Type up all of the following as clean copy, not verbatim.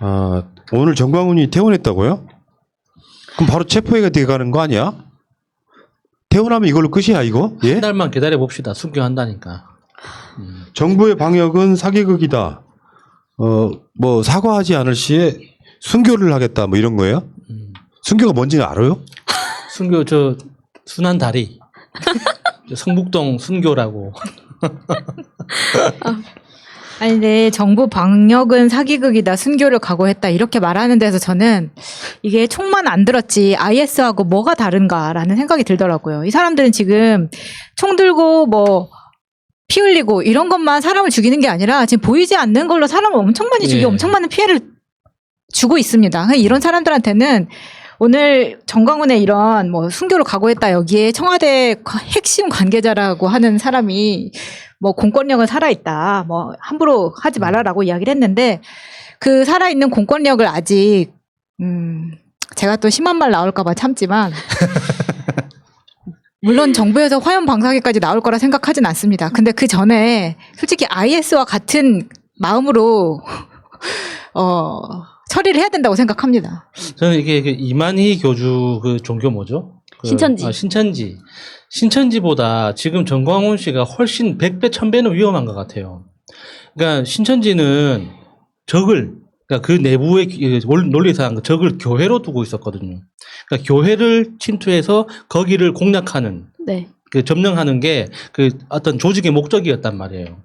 아, 오늘 정광훈이 퇴원했다고요? 그럼 바로 체포해가 돼가는 거 아니야? 퇴원하면 이걸로 끝이야 이거? 예? 한 달만 기다려 봅시다. 순교한다니까. 정부의 방역은 사기극이다. 뭐 사과하지 않을 시에 순교를 하겠다 뭐 이런 거예요? 순교가 뭔지는 알아요? 순교 저 순한 다리. 성북동 순교라고. 아니, 근데 정부 방역은 사기극이다, 순교를 각오했다, 이렇게 말하는 데서 저는 이게 총만 안 들었지, IS하고 뭐가 다른가라는 생각이 들더라고요. 이 사람들은 지금 총 들고 뭐, 피 흘리고 이런 것만 사람을 죽이는 게 아니라 지금 보이지 않는 걸로 사람을 엄청 많이 죽이고 엄청 많은 피해를 주고 있습니다. 이런 사람들한테는 오늘 정광훈의 이런 뭐 순교를 각오했다 여기에 청와대 핵심 관계자라고 하는 사람이 뭐 공권력은 살아있다, 뭐 함부로 하지 말아라고 이야기를 했는데 그 살아있는 공권력을 아직 제가 또 심한 말 나올까봐 참지만 물론 정부에서 화염 방사기까지 나올 거라 생각하진 않습니다. 근데 그 전에 솔직히 IS와 같은 마음으로 처리를 해야 된다고 생각합니다. 저는 이게 그 이만희 교주 그 종교 뭐죠? 신천지. 신천지. 신천지보다 지금 정광훈 씨가 훨씬 100배, 1000배는 위험한 것 같아요. 그러니까 신천지는 그러니까 그 내부의 논리상 적을 교회로 두고 있었거든요. 그러니까 교회를 침투해서 거기를 공략하는, 네. 그 점령하는 게 그 어떤 조직의 목적이었단 말이에요.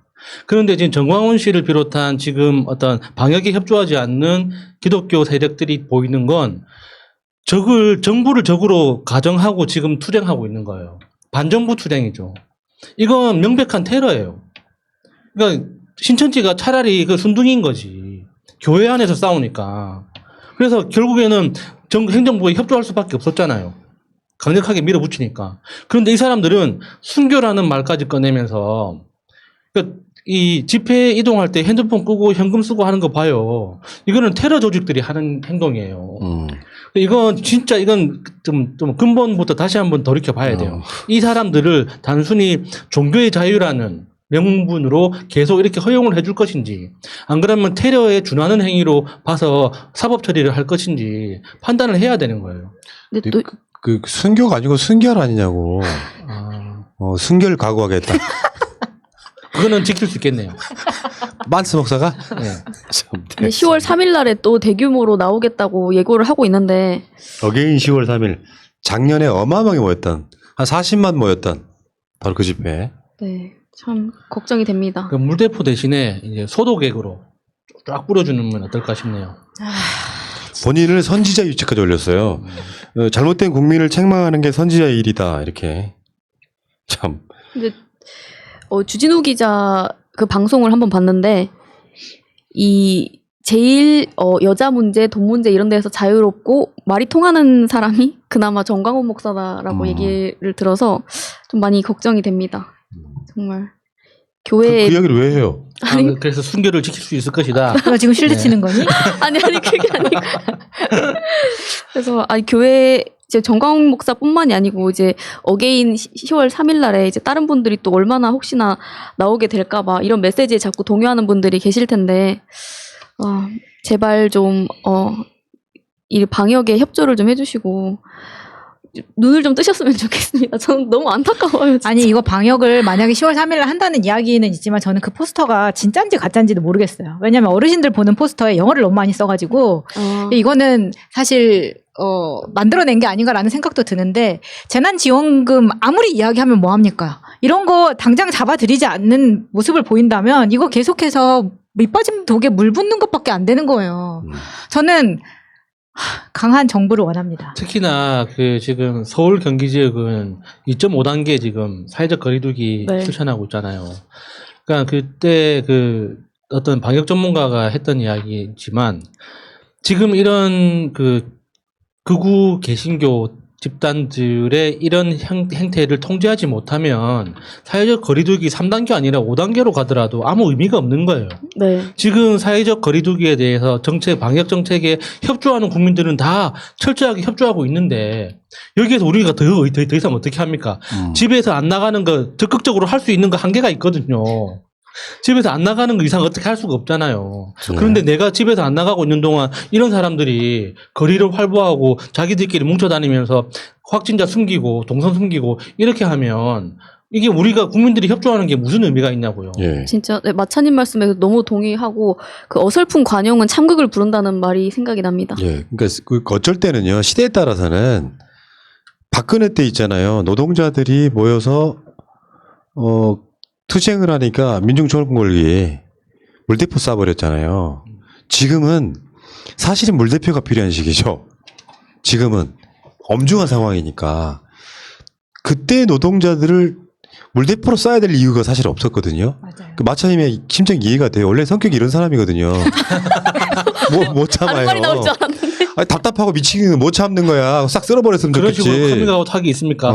그런데 지금 정광훈 씨를 비롯한 지금 어떤 방역에 협조하지 않는 기독교 세력들이 보이는 건 정부를 적으로 가정하고 지금 투쟁하고 있는 거예요. 반정부 투쟁이죠. 이건 명백한 테러예요. 그러니까 신천지가 차라리 그 순둥이인 거지. 교회 안에서 싸우니까. 그래서 결국에는 행정부에 협조할 수밖에 없었잖아요. 강력하게 밀어붙이니까. 그런데 이 사람들은 순교라는 말까지 꺼내면서 그러니까 이 집회 이동할 때 핸드폰 끄고 현금 쓰고 하는 거 봐요. 이거는 테러 조직들이 하는 행동이에요. 이건 좀 근본부터 다시 한번 돌이켜 봐야 돼요. 이 사람들을 단순히 종교의 자유라는 명분으로 계속 이렇게 허용을 해줄 것인지, 안 그러면 테러에 준하는 행위로 봐서 사법 처리를 할 것인지 판단을 해야 되는 거예요. 근데 또 그 순교가 아니고 순결 아니냐고. 순결 각오하겠다. 그거는 지킬 수 있겠네요. 만스 목사가? 네. 근데 10월 3일 날에 또 대규모로 나오겠다고 예고를 하고 있는데 어게인 10월 3일. 작년에 어마어마하게 모였던, 한 40만 모였던 바로 그 집회. 네, 참 걱정이 됩니다. 그 물대포 대신에 이제 소독액으로 쫙 뿌려주는 건 어떨까 싶네요. 본인을 선지자 유치까지 올렸어요. 잘못된 국민을 책망하는 게 선지자의 일이다. 이렇게. 참. 근데 주진우 기자 그 방송을 한번 봤는데 이 제일 여자 문제, 돈 문제 이런 데서 자유롭고 말이 통하는 사람이 그나마 정광훈 목사다라고 얘기를 들어서 좀 많이 걱정이 됩니다. 정말 교회 그 이야기를 왜 해요? 그래서 순교를 지킬 수 있을 것이다. 너 지금 실드 치는 거니? 아니 그게 아니고 그래서 교회 이제 정광훈 목사뿐만이 아니고 이제 어게인 10월 3일 날에 이제 다른 분들이 또 얼마나 혹시나 나오게 될까봐 이런 메시지에 자꾸 동요하는 분들이 계실 텐데 제발 좀 이 방역에 협조를 좀 해주시고 눈을 좀 뜨셨으면 좋겠습니다. 저는 너무 안타까워요. 진짜. 아니, 이거 방역을 만약에 10월 3일날 한다는 이야기는 있지만 저는 그 포스터가 진짜인지 가짜인지도 모르겠어요. 왜냐면 어르신들 보는 포스터에 영어를 너무 많이 써가지고 이거는 사실 만들어낸 게 아닌가라는 생각도 드는데 재난지원금 아무리 이야기하면 뭐합니까? 이런 거 당장 잡아들이지 않는 모습을 보인다면 이거 계속해서 밑빠진 독에 물 붓는 것밖에 안 되는 거예요. 저는 강한 정부를 원합니다. 특히나 그 지금 서울 경기 지역은 2.5단계 지금 사회적 거리두기 네. 실천하고 있잖아요. 그러니까 그때 그 어떤 방역 전문가가 했던 이야기지만 지금 이런 그 극우 개신교 집단들의 이런 행태를 통제하지 못하면 사회적 거리두기 3단계 아니라 5단계로 가더라도 아무 의미가 없는 거예요. 네. 지금 사회적 거리두기에 대해서 방역 정책에 협조하는 국민들은 다 철저하게 협조하고 있는데 여기에서 우리가 더 이상 어떻게 합니까? 집에서 안 나가는 거 적극적으로 할 수 있는 거 한계가 있거든요. 집에서 안 나가는 거 이상 어떻게 할 수가 없잖아요. 네. 그런데 내가 집에서 안 나가고 있는 동안 이런 사람들이 거리를 활보하고 자기들끼리 뭉쳐다니면서 확진자 숨기고 동선 숨기고 이렇게 하면 이게 우리가 국민들이 협조하는 게 무슨 의미가 있냐고요. 예. 진짜 네, 마차님 말씀에 너무 동의하고 그 어설픈 관용은 참극을 부른다는 말이 생각이 납니다. 예. 그러니까 그 어쩔 때는요, 시대에 따라서는 박근혜 때 있잖아요. 노동자들이 모여서 투쟁을 하니까 민중총궐기 물대포 쏴버렸잖아요. 지금은 사실은 물대포가 필요한 시기죠. 지금은 엄중한 상황이니까 그때 노동자들을 물대포로 쏴야 될 이유가 사실 없었거든요. 맞아요. 그 마차님의 심정 이해가 돼요. 원래 성격이 이런 사람이거든요. 못 참아요. 다른 말이 나올 줄 알았는데. 아니, 답답하고 미치겠는 못 참는 거야. 싹 쓸어버렸으면 그런 좋겠지. 식으로 커밍아웃 하기 있습니까?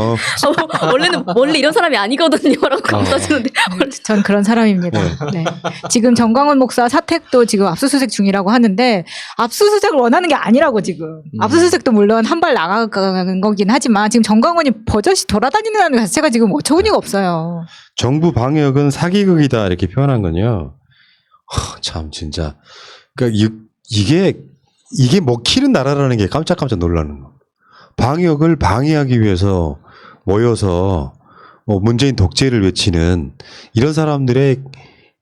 원래는 원래 이런 사람이 아니거든요라고 감싸주는데 전 그런 사람입니다. 네. 지금 정광훈 목사 사택도 지금 압수수색 중이라고 하는데 압수수색을 원하는 게 아니라고 지금. 압수수색도 물론 한 발 나가는 거긴 하지만 지금 정광훈이 버젓이 돌아다니는 것 자체가 지금 어처구니가 없어요. 정부 방역은 사기극이다 이렇게 표현한 건요. 참 진짜. 그러니까 이게 먹히는 나라라는 게 깜짝깜짝 놀라는 거. 방역을 방해하기 위해서 모여서 문재인 독재를 외치는 이런 사람들의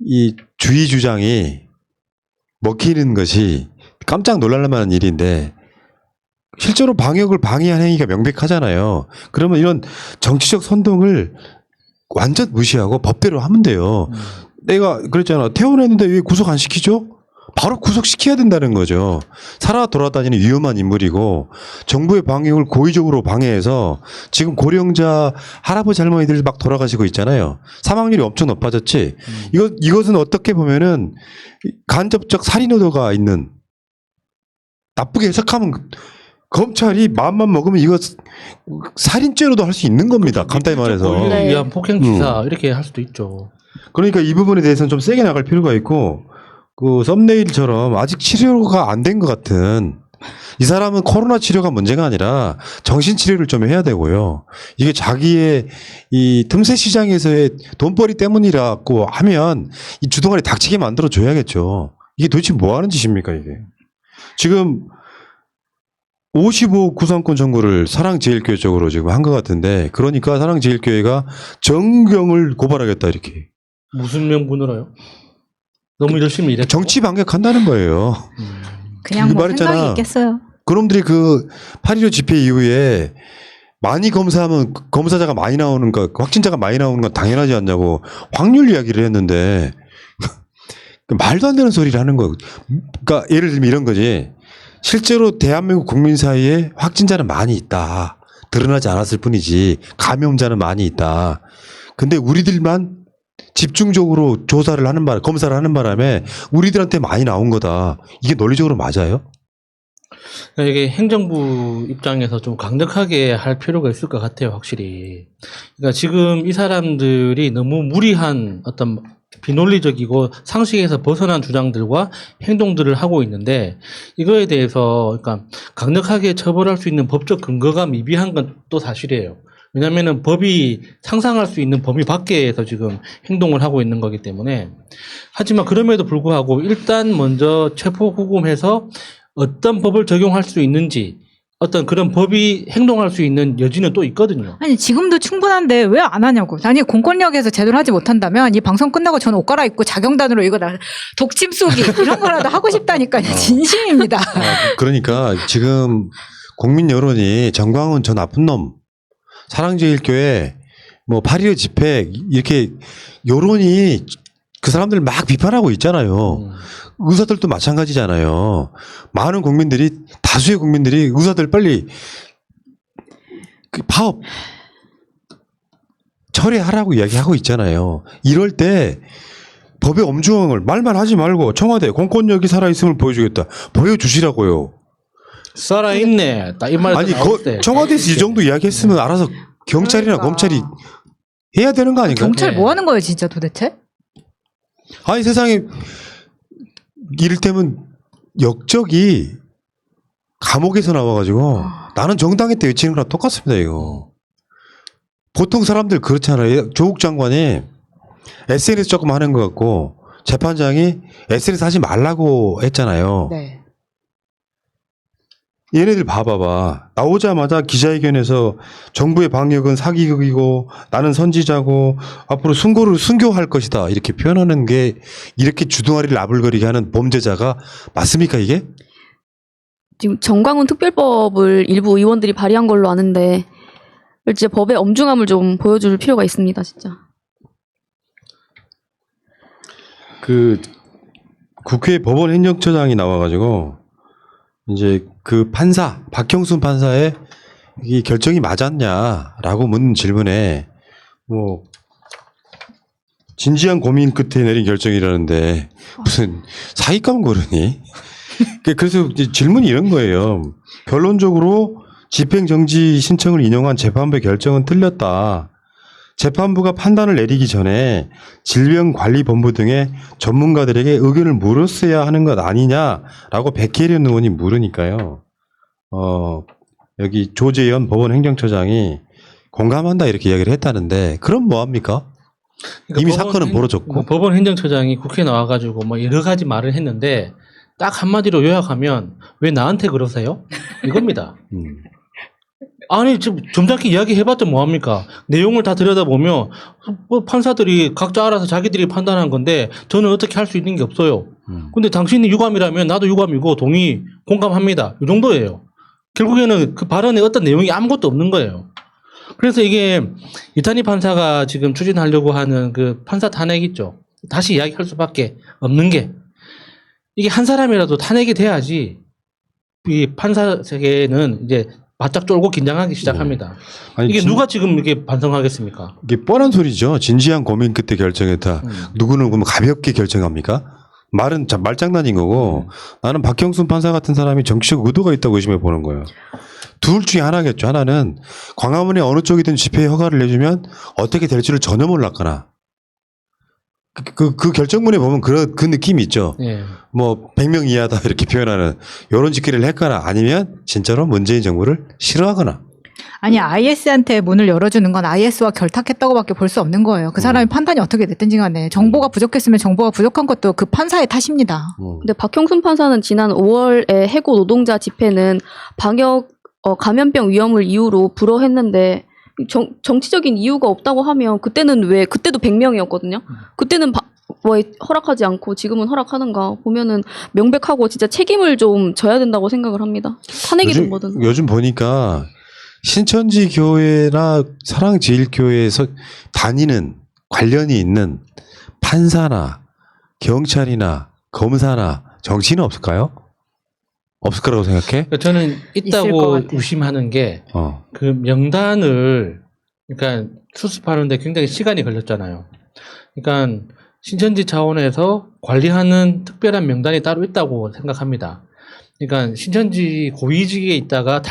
이 주의 주장이 먹히는 것이 깜짝 놀랄 만한 일인데 실제로 방역을 방해한 행위가 명백하잖아요. 그러면 이런 정치적 선동을 완전 무시하고 법대로 하면 돼요. 내가 그랬잖아. 퇴원했는데 왜 구속 안 시키죠? 바로 구속시켜야 된다는 거죠. 살아 돌아다니는 위험한 인물이고 정부의 방역을 고의적으로 방해해서 지금 고령자 할아버지 할머니들 막 돌아가시고 있잖아요. 사망률이 엄청 높아졌지. 이것은 어떻게 보면은 간접적 살인 의도가 있는, 나쁘게 해석하면 검찰이 마음만 먹으면 이거 살인죄로도 할 수 있는 겁니다. 간단히 말해서. 권리를 네. 위한 폭행치사 이렇게 할 수도 있죠. 그러니까 이 부분에 대해서는 좀 세게 나갈 필요가 있고, 그 썸네일처럼 아직 치료가 안 된 것 같은, 이 사람은 코로나 치료가 문제가 아니라 정신 치료를 좀 해야 되고요. 이게 자기의 이 틈새 시장에서의 돈벌이 때문이라고 하면 이 주둥아리 닥치게 만들어 줘야겠죠. 이게 도대체 뭐 하는 짓입니까, 이게. 지금 55 구상권 청구를 사랑제일교회 쪽으로 지금 한 것 같은데, 그러니까 사랑제일교회가 정경을 고발하겠다 이렇게. 무슨 명분으로요? 너무 열심히 일했고. 정치 방역한다는 거예요. 그냥 뭐 말했잖아. 생각이 있겠어요. 그놈들이 그 8.15 집회 이후에 많이 검사하면 검사자가 많이 나오는 거, 확진자가 많이 나오는 건 당연하지 않냐고 확률 이야기를 했는데 말도 안 되는 소리를 하는 거예요. 그러니까 예를 들면 이런 거지. 실제로 대한민국 국민 사이에 확진자는 많이 있다. 드러나지 않았을 뿐이지 감염자는 많이 있다. 근데 우리들만 집중적으로 조사를 하는 검사를 하는 바람에 우리들한테 많이 나온 거다. 이게 논리적으로 맞아요? 그러니까 이게 행정부 입장에서 좀 강력하게 할 필요가 있을 것 같아요, 확실히. 그러니까 지금 이 사람들이 너무 무리한 어떤 비논리적이고 상식에서 벗어난 주장들과 행동들을 하고 있는데 이거에 대해서 그러니까 강력하게 처벌할 수 있는 법적 근거가 미비한 건 또 사실이에요. 왜냐하면은 법이 상상할 수 있는 범위 밖에서 지금 행동을 하고 있는 거기 때문에. 하지만 그럼에도 불구하고 일단 먼저 체포구금해서 어떤 법을 적용할 수 있는지 어떤 그런 법이 행동할 수 있는 여지는 또 있거든요. 아니 지금도 충분한데 왜 안 하냐고. 아니 공권력에서 제대로 하지 못한다면 이 방송 끝나고 저는 옷 갈아입고 자경단으로 이거 독침 쏘기 이런 거라도 하고 싶다니까요. 진심입니다. 그러니까 지금 국민 여론이 정광훈 저 나쁜 놈, 사랑제일교회, 뭐 8.15 집회 이렇게 여론이 그 사람들 막 비판하고 있잖아요. 의사들도 마찬가지잖아요. 많은 국민들이, 다수의 국민들이 의사들 빨리 그 파업 철회하라고 이야기하고 있잖아요. 이럴 때 법의 엄중을 말만 하지 말고 청와대 공권력이 살아있음을 보여주겠다. 보여주시라고요. 살아있네. 딱 이 말. 아니, 청와대에서 이 정도 이야기했으면 알아서 경찰이나 그러니까. 검찰이 해야 되는 거 아닌가요? 경찰 네. 뭐 하는 거예요 진짜 도대체? 아니 세상에 이를테면 역적이 감옥에서 나와가지고 나는 정당했다 외치는 거랑 똑같습니다 이거. 보통 사람들 그렇잖아요. 조국 장관이 SNS 조금 하는 것 같고 재판장이 SNS 하지 말라고 했잖아요. 네. 얘네들 봐봐봐. 나오자마자 기자회견에서 정부의 방역은 사기극이고 나는 선지자고 앞으로 순교할 것이다 이렇게 표현하는 게 이렇게 주둥아리를 나불거리게 하는 범죄자가 맞습니까 이게? 지금 정광훈 특별법을 일부 의원들이 발의한 걸로 아는데 진짜 법의 엄중함을 좀 보여줄 필요가 있습니다, 진짜. 그 국회 법원 행정처장이 나와가지고 이제 그 판사 박형순 판사의 이 결정이 맞았냐라고 묻는 질문에 뭐 진지한 고민 끝에 내린 결정이라는데 무슨 사기감 고르니? 그래서 이제 질문이 이런 거예요. 결론적으로 집행정지 신청을 인용한 재판부의 결정은 틀렸다. 재판부가 판단을 내리기 전에 질병관리본부 등의 전문가들에게 의견을 물었어야 하는 것 아니냐라고 백혜련 의원이 물으니까요. 여기 조재현 법원 행정처장이 공감한다 이렇게 이야기를 했다는데 그럼 뭐합니까? 그러니까 이미 사건은 벌어졌고. 법원 행정처장이 국회에 나와가지고 뭐 여러 가지 말을 했는데 딱 한마디로 요약하면 왜 나한테 그러세요? 이겁니다. 아니 지금 점잖게 이야기해봤자 뭐합니까? 내용을 다 들여다보면 뭐 판사들이 각자 알아서 자기들이 판단한 건데 저는 어떻게 할 수 있는 게 없어요. 근데 당신이 유감이라면 나도 유감이고 동의 공감합니다. 이 정도예요. 결국에는 그 발언에 어떤 내용이 아무것도 없는 거예요. 그래서 이게 이탄희 판사가 지금 추진하려고 하는 그 판사 탄핵 있죠. 다시 이야기할 수밖에 없는 게 이게 한 사람이라도 탄핵이 돼야지 이 판사 세계는 이제 바짝 쫄고 긴장하기 시작합니다. 아니, 이게 누가 지금 이렇게 반성하겠습니까? 이게 뻔한 소리죠. 진지한 고민 끝에 결정했다. 누구는 그럼 가볍게 결정합니까? 말은 말장난인 거고 나는 박형순 판사 같은 사람이 정치적 의도가 있다고 의심해 보는 거예요. 둘 중에 하나겠죠. 하나는 광화문에 어느 쪽이든 집회 허가를 내주면 어떻게 될지를 전혀 몰랐거나 그 결정문에 보면 그 느낌이 있죠. 예. 뭐 100명 이하다 이렇게 표현하는 이런 짓거리를 했거나 아니면 진짜로 문재인 정부를 싫어하거나. 아니 IS한테 문을 열어주는 건 IS와 결탁했다고밖에 볼 수 없는 거예요. 그 사람이 판단이 어떻게 됐든지 간에 정보가 부족했으면 정보가 부족한 것도 그 판사의 탓입니다. 근데 박형순 판사는 지난 5월에 해고 노동자 집회는 방역 감염병 위험을 이유로 불허했는데 정치적인 이유가 없다고 하면 그때는 그때도 100명이었거든요. 그때는 왜 허락하지 않고 지금은 허락하는가 보면은 명백하고 진짜 책임을 좀 져야 된다고 생각을 합니다. 탄핵이든 뭐든. 요즘 보니까 신천지 교회나 사랑제일교회에서 다니는 관련이 있는 판사나 경찰이나 검사나 정치인은 없을까요? 없을 거라고 생각해? 그러니까 저는 있을 것 있다고 같아. 의심하는 게 그 명단을 그러니까 수습하는데 굉장히 시간이 걸렸잖아요. 그러니까 신천지 차원에서 관리하는 특별한 명단이 따로 있다고 생각합니다. 그러니까 신천지 고위직에 있다가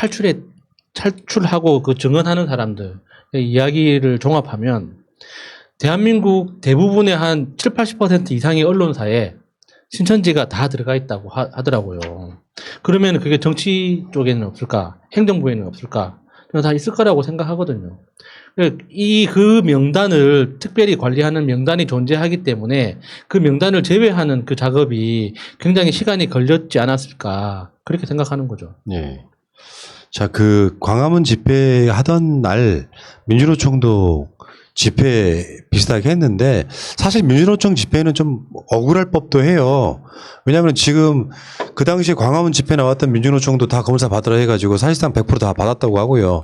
탈출하고 그 증언하는 사람들 이야기를 종합하면 대한민국 대부분의 한 7, 80% 이상의 언론사에 신천지가 다 들어가 있다고 하더라고요. 그러면 그게 정치 쪽에는 없을까? 행정부에는 없을까? 저는 다 있을 거라고 생각하거든요. 그 명단을 특별히 관리하는 명단이 존재하기 때문에 그 명단을 제외하는 그 작업이 굉장히 시간이 걸렸지 않았을까? 그렇게 생각하는 거죠. 예. 자, 그 광화문 집회 하던 날 민주노총도 집회 비슷하게 했는데 사실 민주노총 집회는 좀 억울할 법도 해요. 왜냐하면 지금 그 당시에 광화문 집회 나왔던 민주노총도 다 검사 받으라 해가지고 사실상 100% 다 받았다고 하고요.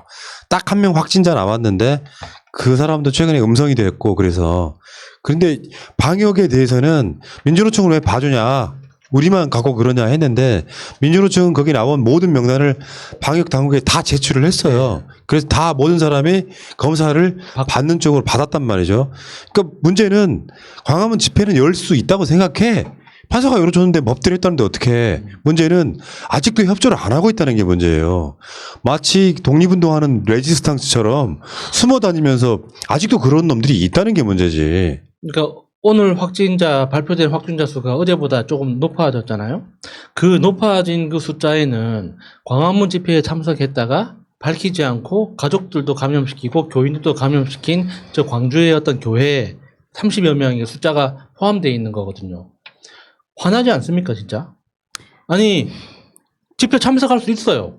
딱 한 명 확진자 남았는데 그 사람도 최근에 음성이 됐고 그래서 그런데 방역에 대해서는 민주노총을 왜 봐주냐 우리만 갖고 그러냐 했는데 민주노총은 거기 나온 모든 명단을 방역 당국에 다 제출을 했어요. 그래서 다 모든 사람이 검사를 받는 쪽으로 받았단 말이죠. 그러니까 문제는 광화문 집회는 열 수 있다고 생각해. 판사가 열어줬는데 법대로 했다는데 어떻게 문제는 아직도 협조를 안 하고 있다는 게 문제예요. 마치 독립운동하는 레지스탕스처럼 숨어 다니면서 아직도 그런 놈들이 있다는 게 문제지. 그러니까 오늘 발표된 확진자 수가 어제보다 조금 높아졌잖아요. 그 높아진 그 숫자에는 광화문 집회에 참석했다가 밝히지 않고 가족들도 감염시키고 교인들도 감염시킨 저 광주의 어떤 교회 30여 명의 숫자가 포함되어 있는 거거든요. 화나지 않습니까, 진짜? 아니, 집회 참석할 수 있어요.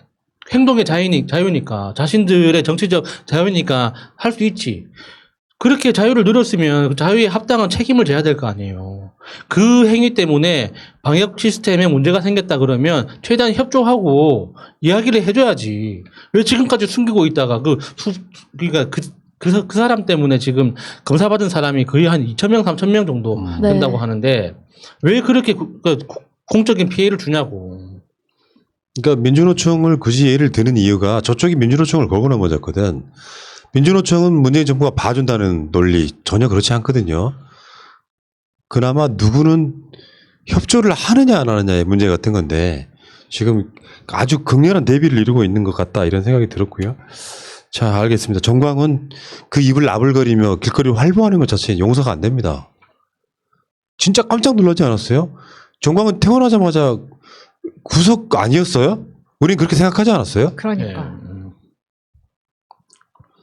행동의 자유니까. 자신들의 정치적 자유니까 할 수 있지. 그렇게 자유를 누렸으면 그 자유에 합당한 책임을 져야 될 거 아니에요. 그 행위 때문에 방역 시스템에 문제가 생겼다 그러면 최대한 협조하고 이야기를 해줘야지. 왜 지금까지 숨기고 있다가 그러니까 그 사람 때문에 지금 검사받은 사람이 거의 한 2,000명, 3,000명 정도 네. 된다고 하는데 왜 그렇게 공적인 피해를 주냐고. 그러니까 민주노총을 굳이 예를 드는 이유가 저쪽이 민주노총을 걸고 넘어졌거든. 민주노총은 문재인 정부가 봐준다는 논리 전혀 그렇지 않거든요. 그나마 누구는 협조를 하느냐 안 하느냐의 문제 같은 건데 지금 아주 극렬한 대비를 이루고 있는 것 같다 이런 생각이 들었고요. 자, 알겠습니다. 정광훈 그 입을 나불거리며 길거리를 활보하는 것 자체는 용서가 안 됩니다. 진짜 깜짝 놀라지 않았어요? 정광훈 태어나자마자 구속 아니었어요? 우린 그렇게 생각하지 않았어요? 그러니까.